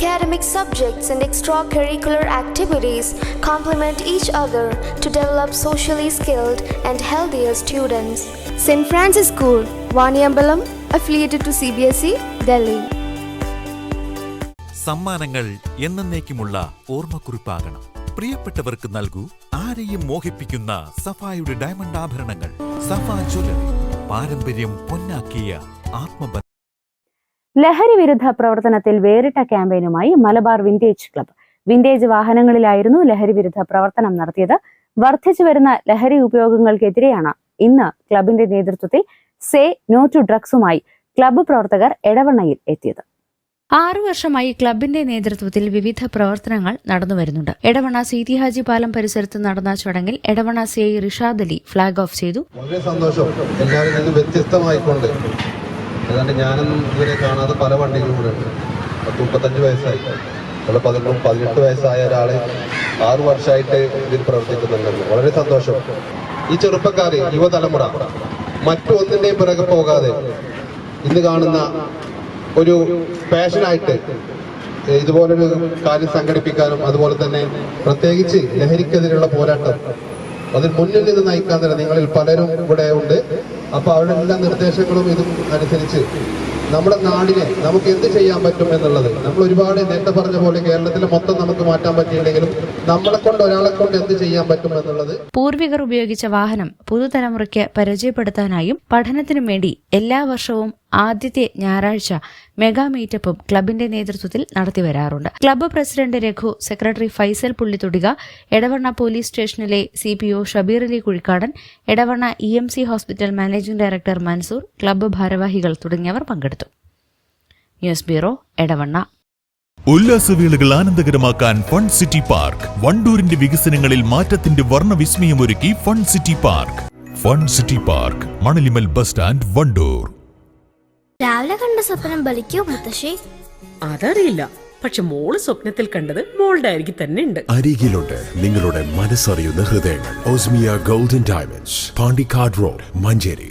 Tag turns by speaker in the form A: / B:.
A: Academic subjects and extracurricular activities complement each other to develop socially skilled and healthier students. St. Francis School, Vaniyambalam, affiliated to CBSE, Delhi.
B: സമ്മാനങ്ങൾ എന്നേക്കുമുള്ള ഓർമ്മക്കുറിപ്പാകണം. പ്രിയപ്പെട്ടവർക്ക് നൽകൂ ആരെയും മോഹിപ്പിക്കുന്ന സഫായുടെ diamond ആഭരണങ്ങൾ. സഫ jewellery, പാരമ്പര്യം പൊന്നാക്കിയ ആത്മബന്ധം.
C: ലഹരി വിരുദ്ധ പ്രവർത്തനത്തിൽ വേറിട്ട ക്യാമ്പയിനുമായി മലബാർ വിന്റേജ് ക്ലബ്ബ്. വിന്റേജ് വാഹനങ്ങളിലായിരുന്നു ലഹരി വിരുദ്ധ പ്രവർത്തനം നടത്തിയത്. വർദ്ധിച്ചു വരുന്ന ലഹരി ഉപയോഗങ്ങൾക്കെതിരെയാണ് ഇന്ന് ക്ലബിന്റെ നേതൃത്വത്തിൽ സേ നോ ടു ഡ്രഗ്സുമായി ക്ലബ്ബ് പ്രവർത്തകർ എടവണ്ണയിൽ എത്തിയത്.
D: 6 വർഷമായി ക്ലബിന്റെ നേതൃത്വത്തിൽ വിവിധ പ്രവർത്തനങ്ങൾ നടന്നുവരുന്നുണ്ട്. എടവണ്ണ സീതി ഹാജി പാലം പരിസരത്ത് നടന്ന ചടങ്ങിൽ Edavanna C I Rishad Ali flag off ചെയ്തു.
E: വളരെ സന്തോഷം. എല്ലാവരും നിന്ന് വ്യത്യസ്തമായിക്കൊണ്ട് ഏതാണ്ട് ഞാനൊന്നും ഇതുവരെ കാണാതെ പല വണ്ടികളും കൂടെ ഉണ്ട്. 35 വയസ്സായി, 18 വയസ്സായ ഒരാള് 6 വർഷമായിട്ട് ഇതിൽ പ്രവർത്തിക്കുന്നുണ്ടെന്ന് വളരെ സന്തോഷം. ഈ ചെറുപ്പക്കാര്, യുവതലമുറ മറ്റൊന്നിന്റെയും പിറകെ പോകാതെ ഇന്ന് കാണുന്ന ഒരു പാഷനായിട്ട് ഇതുപോലൊരു കാര്യം സംഘടിപ്പിക്കാനും അതുപോലെ തന്നെ പ്രത്യേകിച്ച് ലഹരിക്കെതിരെയുള്ള പോരാട്ടം അതിൽ മുന്നിൽ നിന്ന് നയിക്കാൻ തന്നെ നിങ്ങളിൽ പലരും ഇവിടെ ഉണ്ട്. അപ്പൊ അവരുടെ എല്ലാ നിർദ്ദേശങ്ങളും ഇതും അനുസരിച്ച് നമ്മുടെ നാടിനെ നമുക്ക് എന്ത് ചെയ്യാൻ പറ്റും എന്നുള്ളത് നമ്മൾ ഒരുപാട് നേരത്തെ പറഞ്ഞ പോലെ കേരളത്തിലെ മൊത്തം നമുക്ക് മാറ്റാൻ പറ്റിയില്ലെങ്കിലും നമ്മളെ കൊണ്ട് ഒരാളെ കൊണ്ട് എന്ത് ചെയ്യാൻ പറ്റും എന്നുള്ളത്.
D: പൂർവികർ ഉപയോഗിച്ച വാഹനം പുതുതലമുറയ്ക്ക് പരിചയപ്പെടുത്താനായും പഠനത്തിനും വേണ്ടി എല്ലാ വർഷവും ആദ്യത്തെ ഞായറാഴ്ച മെഗാ മീറ്റപ്പും ക്ലബിന്റെ നേതൃത്വത്തിൽ നടത്തിവരാറുണ്ട്. Club president Raghu, secretary Faisal Pullithudika, Edavanna police സ്റ്റേഷനിലെ CPO Shabeer Ali Kuzhikkadan, Edavanna EMC hospital managing director Mansoor, club ഭാരവാഹികൾ തുടങ്ങിയവർ പങ്കെടുത്തു. News bureau, Edavanna.
F: ഉല്ലാസവേളകൾ ആനന്ദകരമാക്കാൻ ഫൺ സിറ്റി പാർക്ക്. വണ്ടൂരിന്റെ വികസനങ്ങളിൽ മാറ്റത്തിന്റെ വർണ്ണവിസ്മയമൊരുക്കി fun city park. Fun city park, Manalimal bus stand, Wandoor.
G: രാവിലെ കണ്ട സ്വപ്നം ബലിക്കോ മുത്തശ്ശി?
H: അതറിയില്ല, പക്ഷെ മോള് സ്വപ്നത്തിൽ കണ്ടത് മോളുടെ അരികിൽ തന്നെ ഉണ്ട്.
I: അരികിലുണ്ട് നിങ്ങളുടെ മനസ്സറിയുന്ന ഹൃദയങ്ങൾ. Osmiya golden diamonds, Pandikkad road, Manjeri.